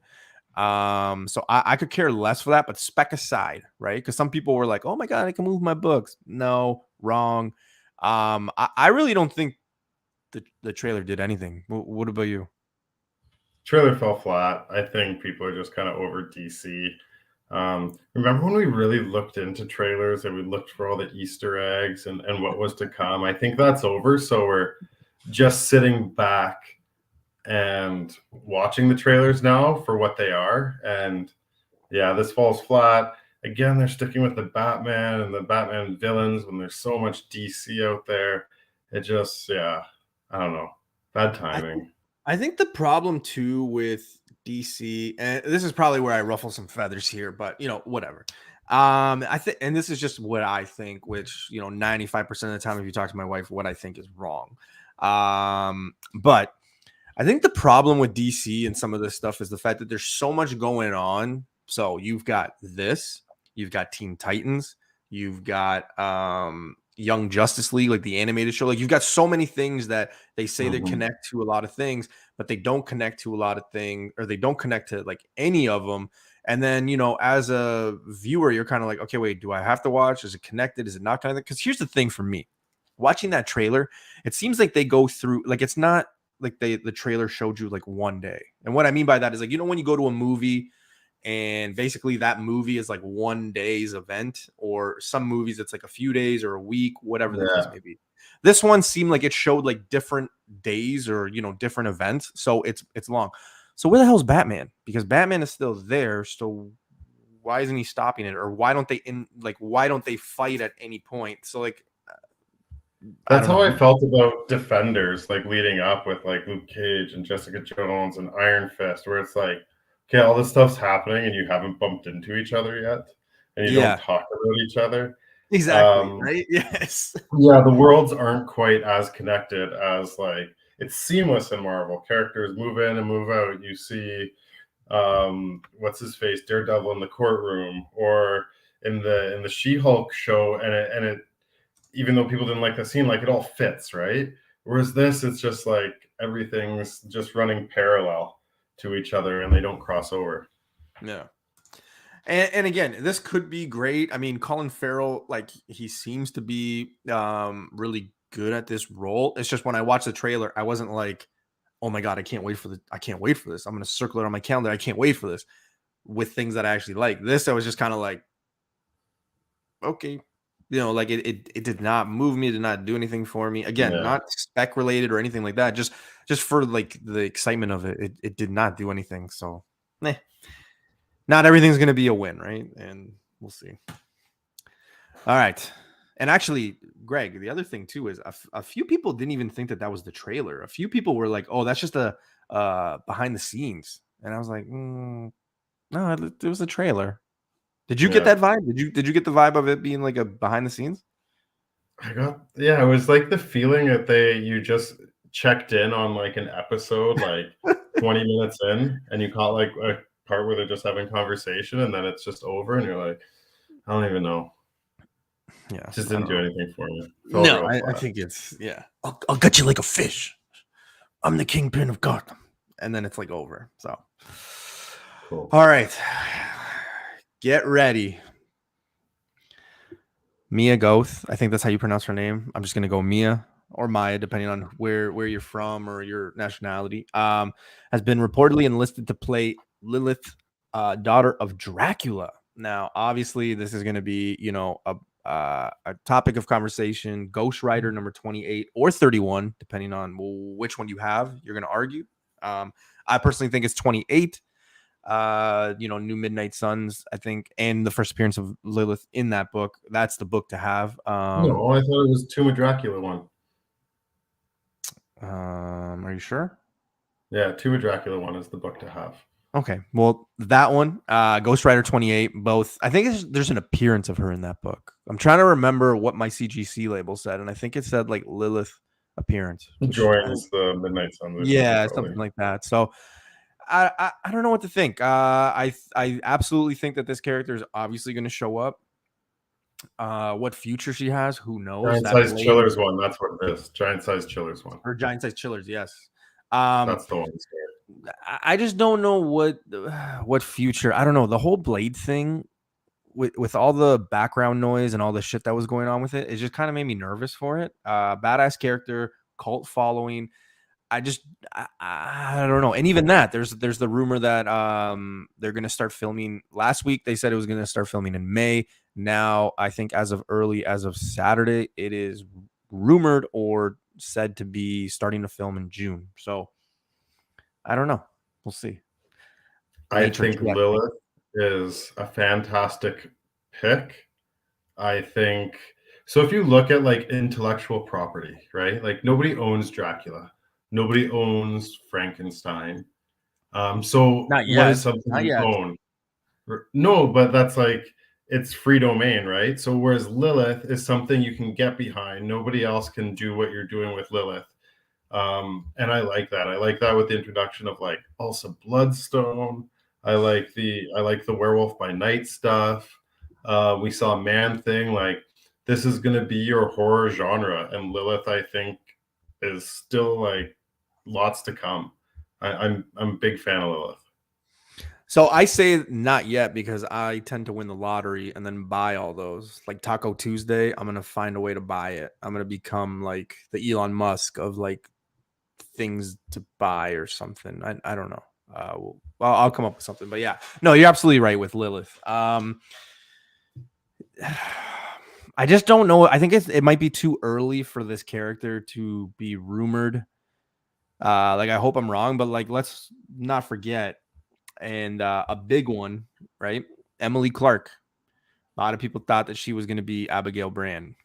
So I could care less for that, but Spec aside, right? Because some people were like, oh my god, I can move my books. No, wrong. I really don't think the trailer did anything. What about you? Trailer fell flat. I think people are just kind of over DC. Remember when we really looked into trailers and we looked for all the Easter eggs and what was to come? I think that's over. So we're just sitting back and watching the trailers now for what they are. And yeah, this falls flat. Again, they're sticking with the Batman and the Batman villains when there's so much DC out there. It just, yeah, I don't know. Bad timing. I think the problem too with DC, and this is probably where I ruffle some feathers here, but you know, whatever. I think, and this is just what I think, which, you know, 95% of the time, if you talk to my wife, what I think is wrong. But I think the problem with DC and some of this stuff is the fact that there's so much going on. So you've got this, you've got Teen Titans, you've got Young Justice League, like the animated show. Like, you've got so many things that they say they connect to a lot of things, but they don't connect to a lot of things, or they don't connect to like any of them. And then, you know, as a viewer, you're kind of like, okay, wait, do I have to watch? Is it connected? Is it not connected? Because here's the thing for me, watching that trailer, it seems like they go through, like, it's not like the trailer showed you like one day. And what I mean by that is, like, you know, when you go to a movie and basically that movie is like one day's event, or some movies it's like a few days or a week, whatever the case may be. This one seemed like it showed like different days, or, you know, different events, so it's long. So where the hell's Batman? Because Batman is still there, so why isn't he stopping it? Or why don't they fight at any point? So like, That's how I felt about Defenders, like leading up with like Luke Cage and Jessica Jones and Iron Fist, where it's like, okay, all this stuff's happening and you haven't bumped into each other yet, and you don't talk about each other. Exactly. Right. Yes. Yeah, the worlds aren't quite as connected as, like, it's seamless in Marvel. Characters move in and move out. You see, what's his face, Daredevil in the courtroom, or in the She-Hulk show, and it even though people didn't like the scene, like, it all fits, right? Whereas this, it's just like everything's just running parallel to each other and they don't cross over. Yeah. And again, this could be great. I mean, Colin Farrell, like, he seems to be really good at this role. It's just when I watched the trailer, I wasn't like, oh my God, I can't wait for this. I'm going to circle it on my calendar. I can't wait for this, with things that I actually like. This, I was just kind of like, okay. You know, like, it did not move me. It did not do anything for me. Again, not spec related or anything like that. Just for like the excitement of it. It did not do anything. So, not everything's going to be a win, right? And we'll see. All right. And actually, Greg, the other thing too is a few people didn't even think that was the trailer. A few people were like, oh, that's just a behind the scenes. And I was like, No, it was a trailer. Did you get Yeah. that vibe? Did you get the vibe of it being like a behind the scenes? It was like the feeling that you just checked in on like an episode like 20 minutes in, and you caught like a part where they're just having conversation, and then it's just over, and you're like, I don't even know. Yeah, It just I didn't don't do know. anything for me. Felt No, real I flat. think it's I'll gut you like a fish. I'm the kingpin of Gotham, and then it's like over. So, Cool. all right, get ready. Mia Goth, I think that's how you pronounce her name. I'm just gonna go Mia or Maya, depending on where you're from or your nationality. Has been reportedly enlisted to play Lilith, daughter of Dracula. Now, obviously, this is gonna be a topic of conversation. Ghost Rider number 28 or 31, depending on which one you have. You're gonna argue. I personally think it's 28. New Midnight Suns, I think, and the first appearance of Lilith in that book. That's the book to have. No, I thought it was Tomb of Dracula one. Are you sure? Yeah, Tomb of Dracula one is the book to have. Okay, well, that one, Ghost Rider 28, both. I think there's an appearance of her in that book. I'm trying to remember what my CGC label said, and I think it said like Lilith appearance. Joins the Midnight Suns or Yeah, something, something probably. like that. So I don't know what to think. I absolutely think that this character is obviously going to show up. What future she has, who knows? Giant That Size Blade Chillers one, that's what it is. Giant Size Chillers one. or giant size chillers, yes. That's the one. I just don't know what future. I don't know. The whole Blade thing with all the background noise and all the shit that was going on with it, it just kind of made me nervous for it. Badass character, cult following. I don't know. And even that, there's the rumor that they're gonna start filming. Last week they said it was gonna start filming in May. Now I think as of Saturday, it is rumored or said to be starting to film in June. So I don't know. We'll see. I think Lilith is a fantastic pick. I think so. If you look at like intellectual property, right? Like nobody owns Dracula, nobody owns Frankenstein. So Not what yet. is something Not you yet. own? No, but that's like it's free domain, right? So whereas Lilith is something you can get behind, nobody else can do what you're doing with Lilith. And I like that. I like that with the introduction of like also Bloodstone. I like the Werewolf by Night stuff. We saw Man Thing. Like this is gonna be your horror genre, and Lilith, I think, is still like lots to come. I'm a big fan of Lilith. So I say not yet because I tend to win the lottery and then buy all those. Like Taco Tuesday, I'm gonna find a way to buy it. I'm gonna become like the Elon Musk of like things to buy or something. I don't know. I'll come up with something. But yeah, no, you're absolutely right with Lilith. I just don't know. I think it might be too early for this character to be rumored. Like I hope I'm wrong, but like let's not forget. And a big one, right? Emily Clark. A lot of people thought that she was going to be Abigail Brand,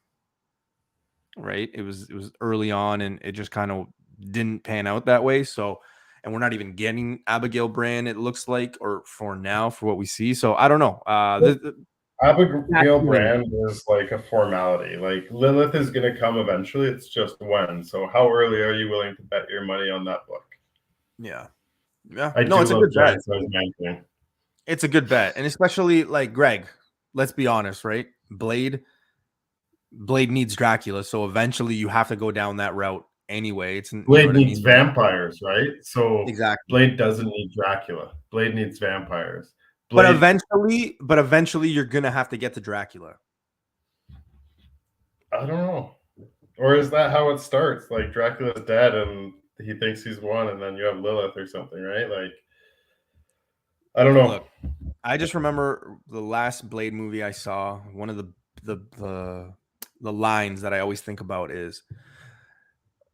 right? It was early on, and it just kind of didn't pan out that way. So, and we're not even getting Abigail Brand. It looks like, or for now, for what we see. So I don't know. Abigail Brand is like a formality. Like Lilith is going to come eventually. It's just when. So how early are you willing to bet your money on that book? Yeah. Yeah. I No, do it's a love good bet. Giant Size Man Thing. It's a good bet. And especially like Greg, let's be honest, right? Blade needs Dracula. So eventually you have to go down that route anyway. It's Blade needs vampires, right? So exactly. Blade doesn't need Dracula. Blade needs vampires. But eventually you're gonna have to get to Dracula. I don't know. Or is that how it starts? Like Dracula's dead and he thinks he's won, and then you have Lilith or something, right? Like I don't know. Look, I just remember the last Blade movie I saw. One of the lines that I always think about is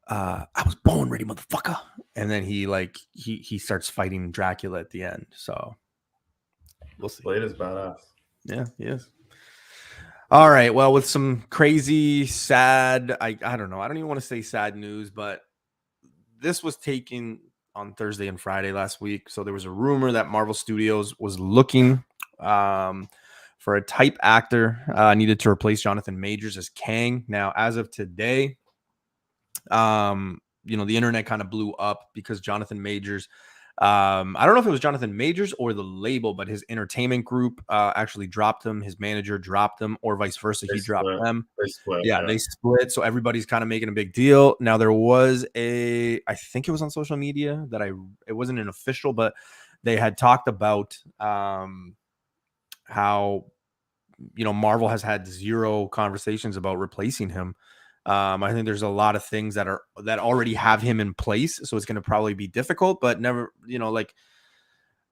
I was born ready, motherfucker. And then he starts fighting Dracula at the end. So we'll see. Blade is badass. Yeah, he is. All right. Well, with some crazy, sad, I don't know. I don't even want to say sad news, but this was taken on Thursday and Friday last week. So there was a rumor that Marvel Studios was looking for a type actor needed to replace Jonathan Majors as Kang. Now, as of today, the internet kind of blew up because Jonathan Majors, I don't know if it was Jonathan Majors or the label, but his entertainment group actually dropped him. His manager dropped him, or vice versa. He dropped them. They split. Yeah, they split. So everybody's kind of making a big deal. Now, there was I think it was on social media that it wasn't an official, but they had talked about how, Marvel has had zero conversations about replacing him. I think there's a lot of things that already have him in place. So it's going to probably be difficult, but never,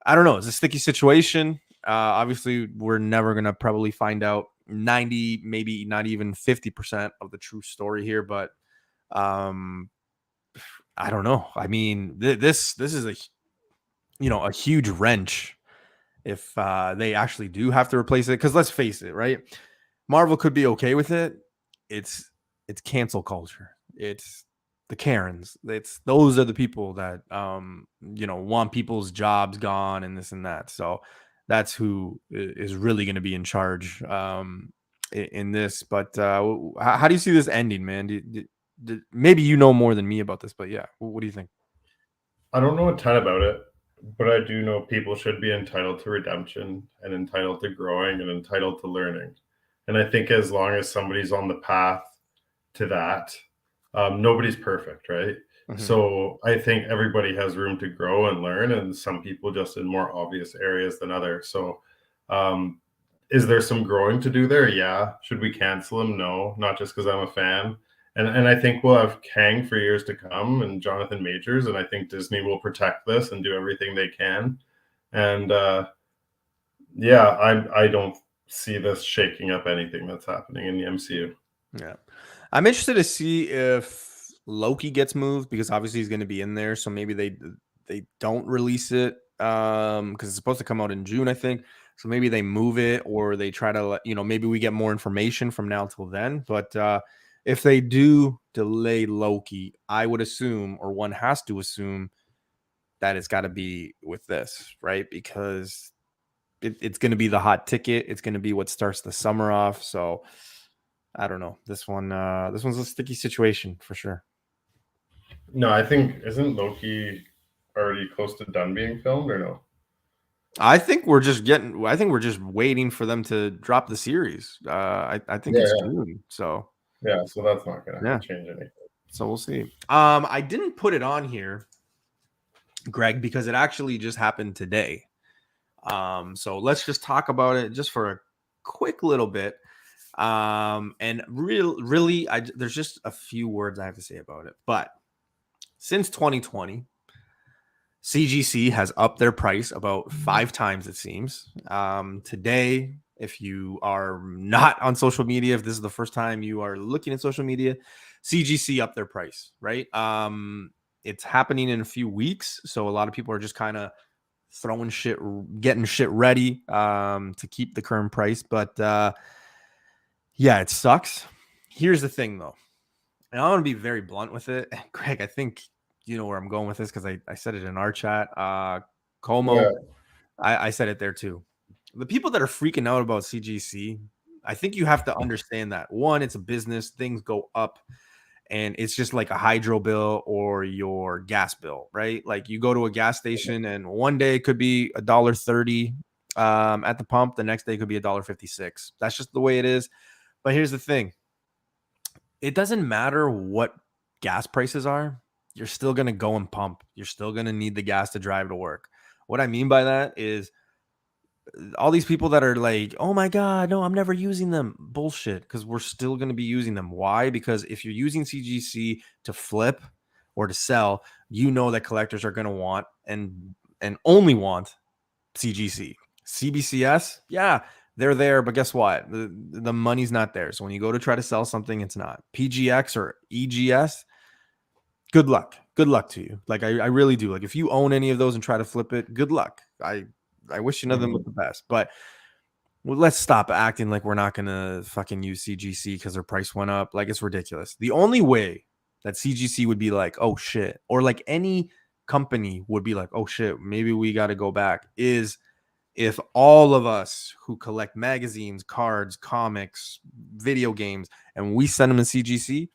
I don't know. It's a sticky situation. Obviously, we're never going to probably find out 90, maybe not even 50% of the true story here, but I don't know. I mean, this is a huge wrench if they actually do have to replace it. Because let's face it, right? Marvel could be okay with it. It's cancel culture. It's the Karens. Those are the people that want people's jobs gone and this and that. So that's who is really going to be in charge in this. But how do you see this ending, man? Maybe you know more than me about this, but yeah, what do you think? I don't know a ton about it, but I do know people should be entitled to redemption and entitled to growing and entitled to learning. And I think as long as somebody's on the path to that, nobody's perfect, right? Mm-hmm. So I think everybody has room to grow and learn, and some people just in more obvious areas than others. So is there some growing to do there? Yeah. Should we cancel him? No, not just because I'm a fan. And I think we'll have Kang for years to come and Jonathan Majors, and I think Disney will protect this and do everything they can. And I don't see this shaking up anything that's happening in the MCU. Yeah. I'm interested to see if Loki gets moved, because obviously he's going to be in there. So maybe they don't release it because it's supposed to come out in June, I think. So maybe they move it, or they try to, maybe we get more information from now till then. But if they do delay Loki, I would assume, or one has to assume, that it's got to be with this, right? Because it's going to be the hot ticket. It's going to be what starts the summer off. So I don't know. This one's a sticky situation for sure. No, I think, isn't Loki already close to done being filmed, or no? I think we're just waiting for them to drop the series. I think it's June. So yeah, so that's not gonna change anything. So we'll see. I didn't put it on here, Greg, because it actually just happened today. So let's just talk about it just for a quick little bit. And really, there's just a few words I have to say about it. But since 2020, CGC has upped their price about 5 times, it seems. Today, if you are not on social media, if this is the first time you are looking at social media, CGC upped their price, right? It's happening in a few weeks. So a lot of people are just kind of getting shit ready to keep the current price. But yeah, it sucks. Here's the thing, though. And I want to be very blunt with it. Greg, I think you know where I'm going with this, because I said it in our chat. Como, I said it there too. The people that are freaking out about CGC, I think you have to understand that. One, it's a business. Things go up. And it's just like a hydro bill or your gas bill, right? Like you go to a gas station and one day it could be $1.30 at the pump. The next day it could be $1.56. That's just the way it is. But here's the thing. It doesn't matter what gas prices are. You're still going to go and pump. You're still going to need the gas to drive to work. What I mean by that is all these people that are like, oh my God, no, I'm never using them. Bullshit. Because we're still going to be using them. Why? Because if you're using CGC to flip or to sell, you know that collectors are going to want and only want CGC. CBCS, yeah, they're there, but guess what? The money's not there. So when you go to try to sell something, it's not. PGX or EGS, good luck. Good luck to you. Like I really do. Like if you own any of those and try to flip it, good luck. I wish you nothing but the best. But let's stop acting like we're not going to fucking use CGC because their price went up. Like it's ridiculous. The only way that CGC would be like, oh shit, or like any company would be like, oh shit, maybe we got to go back, is if all of us who collect magazines, cards, comics, video games, and we send them to CGC,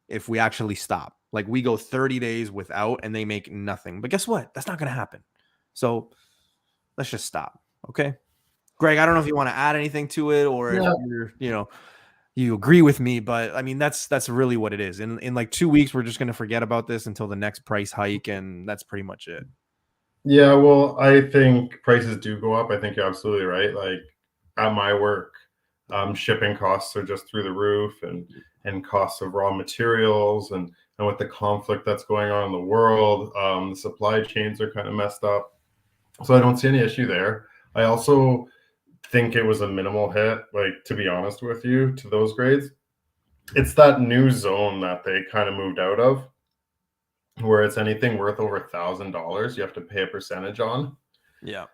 if we actually stop, like we go 30 days without and they make nothing. But guess what? That's not going to happen. So let's just stop. Okay. Greg, I don't know if you want to add anything to it or if you're, you agree with me, but I mean, that's really what it is. In like 2 weeks, we're just going to forget about this until the next price hike. And that's pretty much it. Yeah, well, I think prices do go up. I think you're absolutely right. Like at my work, shipping costs are just through the roof, and costs of raw materials, and with the conflict that's going on in the world, the supply chains are kind of messed up. So I don't see any issue there. I also think it was a minimal hit, like, to be honest with you, to those grades. It's that new zone that they kind of moved out of, where it's anything worth over $1,000, you have to pay a percentage on. Yeah.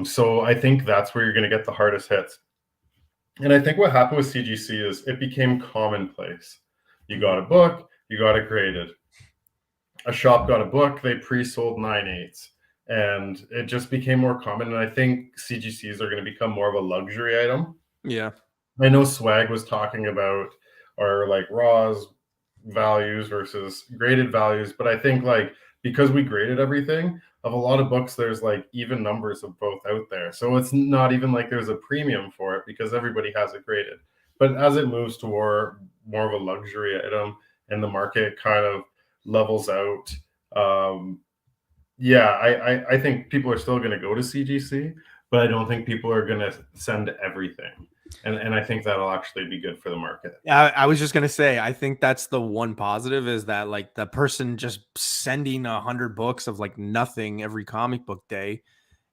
So I think that's where you're going to get the hardest hits. And I think what happened with CGC is it became commonplace. You got a book, you got it graded. A shop got a book, they pre-sold 9/8, and it just became more common. And I think CGCs are going to become more of a luxury item. Yeah. I know Swag was talking about our like raws values versus graded values, but I think like because we graded everything, of a lot of books there's like even numbers of both out there, so it's not even like there's a premium for it because everybody has it graded. But as it moves toward more of a luxury item and the market kind of levels out, I think people are still going to go to CGC, but I don't think people are going to send everything. And I think that'll actually be good for the market. I was just going to say, I think that's the one positive, is that like the person just sending 100 books of like nothing every comic book day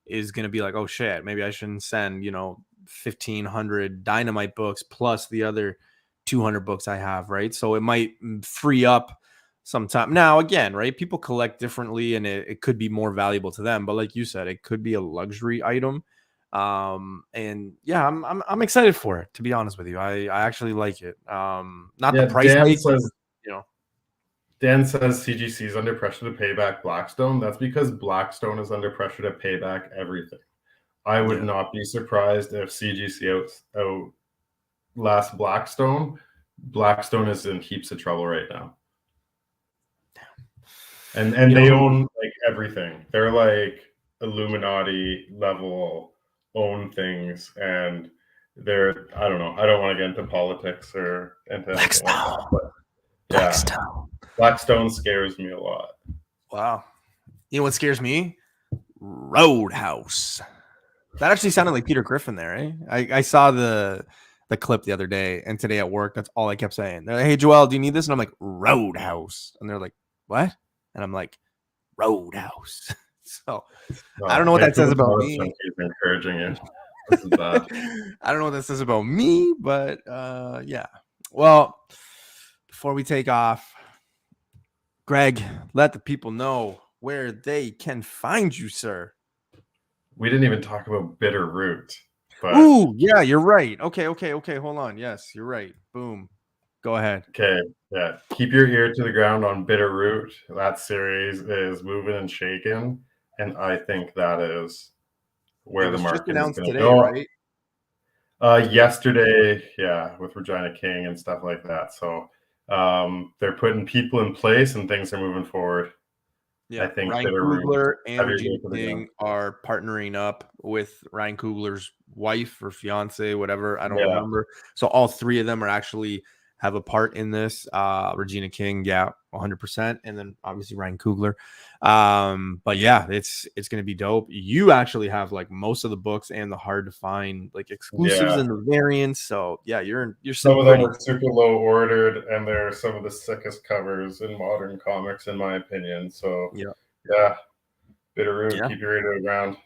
is going to be like, oh shit, maybe I shouldn't send, 1,500 Dynamite books plus the other 200 books I have. Right. So it might free up some time. Now, again, right, people collect differently and it could be more valuable to them. But like you said, it could be a luxury item. And yeah, I'm excited for it, to be honest with you. I actually like it. Not the price hike, Dan says CGC is under pressure to pay back Blackstone. That's because Blackstone is under pressure to pay back everything. I would not be surprised if CGC outlasts Blackstone. Blackstone is in heaps of trouble right now. And they own like everything. They're like Illuminati level own things, and they're, I don't know, I don't want to get into politics or into anything like that, but yeah, Blackstone scares me a lot. Wow. You know what scares me? Roadhouse. That actually sounded like Peter Griffin there, eh? I saw the clip the other day, and today at work, that's all I kept saying. They're like, hey, Joel, do you need this? And I'm like, Roadhouse. And they're like, what? And I'm like, Roadhouse. So I don't know what that says about me. Encouraging you. This is bad. I don't know what that says about me, but yeah. Well, before we take off, Greg, let the people know where they can find you, sir. We didn't even talk about Bitter Root. But... Ooh, yeah, you're right. Okay. Hold on. Yes, you're right. Boom. Go ahead. Okay. Yeah. Keep your ear to the ground on Bitter Root. That series is moving and shaking. And I think that is where the market is going to go. Right? Yesterday, yeah, with Regina King and stuff like that. So they're putting people in place and things are moving forward. Yeah, I think Ryan Coogler and Regina King are partnering up with Ryan Coogler's wife or fiance, whatever. I don't remember. So all three of them are actually have a part in this. Regina King, 100%, and then obviously Ryan Coogler. But yeah, it's gonna be dope. You actually have like most of the books and the hard to find like exclusives and the variants. So yeah, you're some of them are super low ordered, and they're some of the sickest covers in modern comics, in my opinion. So yeah, Bitter Root, keep your ear to the ground.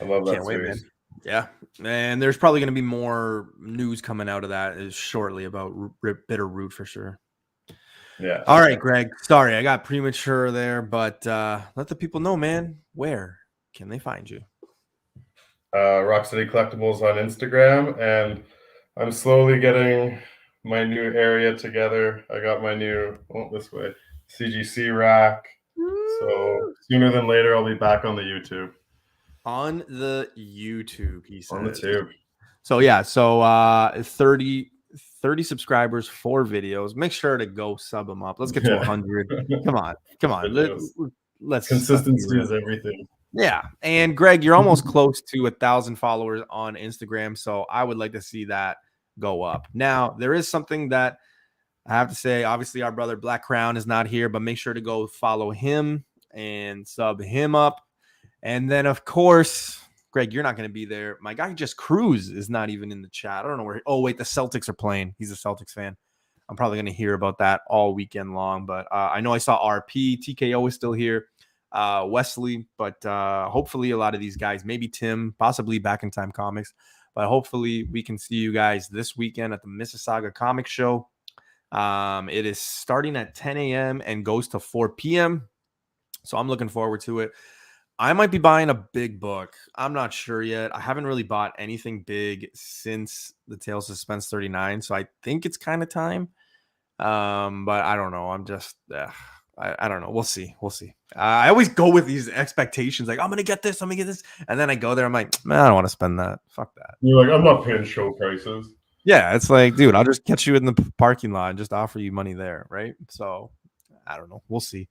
I love that series. Man. Yeah, and there's probably going to be more news coming out of that shortly about Bitter Root for sure. Yeah. All right, Greg. Sorry, I got premature there, but let the people know, man. Where can they find you? Rock City Collectibles on Instagram, and I'm slowly getting my new area together. I got my new CGC rack. So sooner than later, I'll be back on the YouTube. On the YouTube, he said. On the tube. So yeah, so 30 subscribers, 4 videos. Make sure to go sub them up. Let's get to 100. Come on. Let's consistency is everything. Yeah, and Greg, you're almost close to 1,000 followers on Instagram, so I would like to see that go up. Now, there is something that I have to say. Obviously, our brother Blakk Crown is not here, but make sure to go follow him and sub him up. And then, of course, Greg, you're not going to be there. My guy, Just Cruz, is not even in the chat. I don't know where. Oh, wait, the Celtics are playing. He's a Celtics fan. I'm probably going to hear about that all weekend long. But I know I saw RP. TKO is still here. Wesley. But hopefully a lot of these guys, maybe Tim, possibly Back in Time Comics. But hopefully we can see you guys this weekend at the Mississauga Comic Show. It is starting at 10 a.m. and goes to 4 p.m. So I'm looking forward to it. I might be buying a big book. I'm not sure yet. I haven't really bought anything big since the Tales of Suspense 39. So I think it's kind of time. But I don't know. I'm just, I don't know. We'll see. I always go with these expectations. Like, I'm going to get this. And then I go there. I'm like, man, I don't want to spend that. Fuck that. You're like, I'm not paying show prices. Yeah. It's like, dude, I'll just catch you in the parking lot and just offer you money there. Right. So I don't know. We'll see.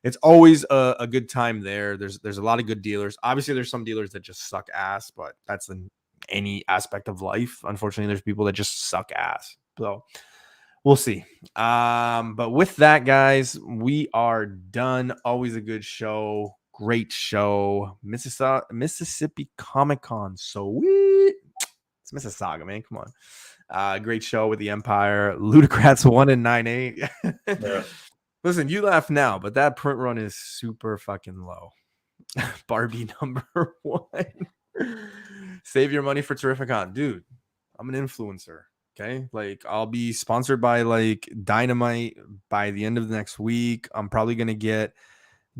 It's always a good time there. There's a lot of good dealers. Obviously, there's some dealers that just suck ass, but that's in any aspect of life. Unfortunately, there's people that just suck ass. So we'll see. But with that, guys, we are done. Always a good show. Great show. Mississippi Comic Con. Sweet. It's Mississauga, man. Come on. Great show with the Empire. Ludocrats 1 and 9-8. Yeah. Listen, you laugh now, but that print run is super fucking low. Barbie number 1. Save your money for Terrificon. Dude, I'm an influencer. Okay. Like, I'll be sponsored by like Dynamite by the end of the next week. I'm probably going to get,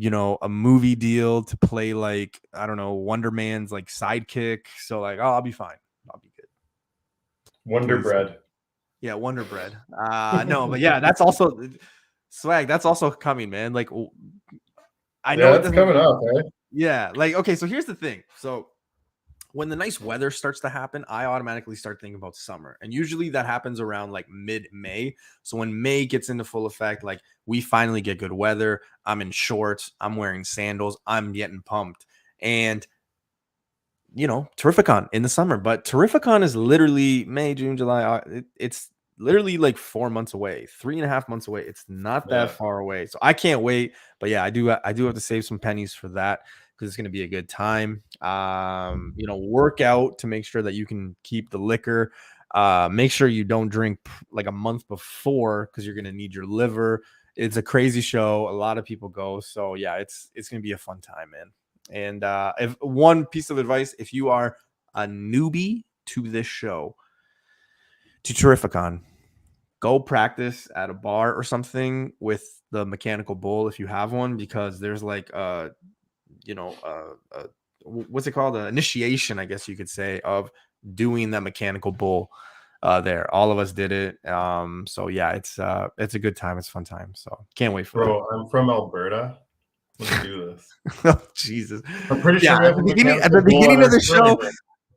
a movie deal to play like, I don't know, Wonder Man's like sidekick. So like, I'll be fine. I'll be good. Wonder Bread. Yeah. Wonder Bread. No, but yeah, that's also swag. That's also coming, man. Like, I know it's coming up, eh? Yeah. Like, okay. So here's the thing. So when the nice weather starts to happen, I automatically start thinking about summer. And usually that happens around like mid-May. So when May gets into full effect, like we finally get good weather. I'm in shorts. I'm wearing sandals. I'm getting pumped. And, Terrificon in the summer. But Terrificon is literally May, June, July. It's literally like 4 months away, 3.5 months away. It's not that far away. So I can't wait. But yeah, I do have to save some pennies for that, because it's going to be a good time. Work out to make sure that you can keep the liquor. Make sure you don't drink like a month before, because you're going to need your liver. It's a crazy show. A lot of people go. So yeah, it's going to be a fun time, man. And if one piece of advice, if you are a newbie to this show, to Terrificon, go practice at a bar or something with the mechanical bull if you have one, because there's like what's it called? An initiation, I guess you could say, of doing that mechanical bull there. All of us did it. So yeah, it's a good time. It's a fun time. So can't wait for it. I'm from Alberta. Let's do this. Oh, Jesus. I'm pretty sure at the beginning of the show.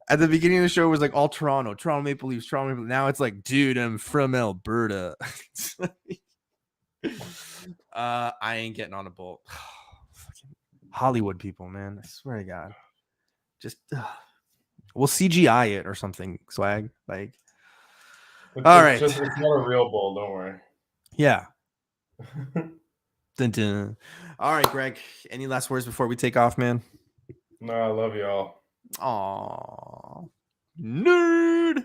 At the beginning of the show, it was like all Toronto Maple Leafs, Now it's like, dude, I'm from Alberta. I ain't getting on a boat. Hollywood people, man. I swear to God. Just we'll CGI it or something, swag. Like, all right. It's not a real bull, don't worry. Yeah. Dun, dun. All right, Greg. Any last words before we take off, man? No, I love y'all. Aw, nerd.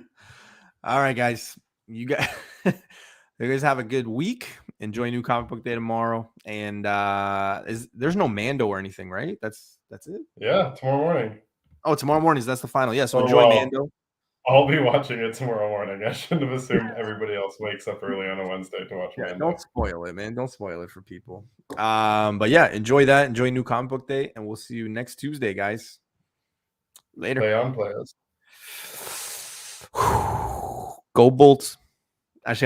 All right, guys. You guys have a good week. Enjoy New Comic Book Day tomorrow. And there's no Mando or anything, right? That's it. Yeah, tomorrow morning. Oh, tomorrow morning, that's the final. Yeah, so enjoy Mando. I'll be watching it tomorrow morning. I shouldn't have assumed everybody else wakes up early on a Wednesday to watch Mando. Don't spoil it, man. Don't spoil it for people. But yeah, enjoy that. Enjoy New Comic Book Day, and we'll see you next Tuesday, guys. Later. Play on, players. Go Bolts.